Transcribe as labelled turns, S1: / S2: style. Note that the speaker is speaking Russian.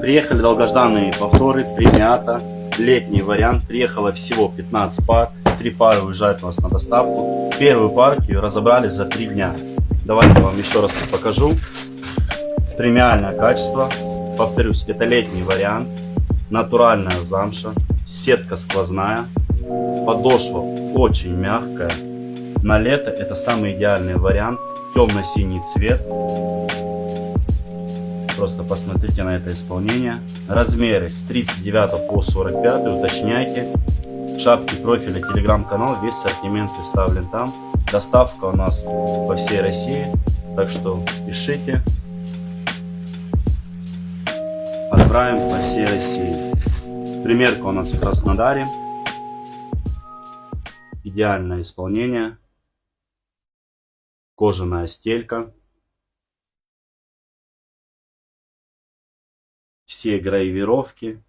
S1: Приехали долгожданные повторы, премиата, летний вариант. Приехало всего 15 пар. 3 пары уезжают у нас на доставку. Первую партию разобрали за 3 дня. Давайте я вам еще раз покажу. Премиальное качество. Повторюсь, это летний вариант. Натуральная замша. Сетка сквозная. Подошва очень мягкая. На лето это самый идеальный вариант. Темно-синий цвет. Просто посмотрите на это исполнение. Размеры с 39 по 45, уточняйте. В шапке профиля телеграм-канал, весь ассортимент представлен там. Доставка у нас по всей России, так что пишите. Отправим по всей России. Примерка у нас в Краснодаре. Идеальное исполнение. Кожаная стелька. Все гравировки,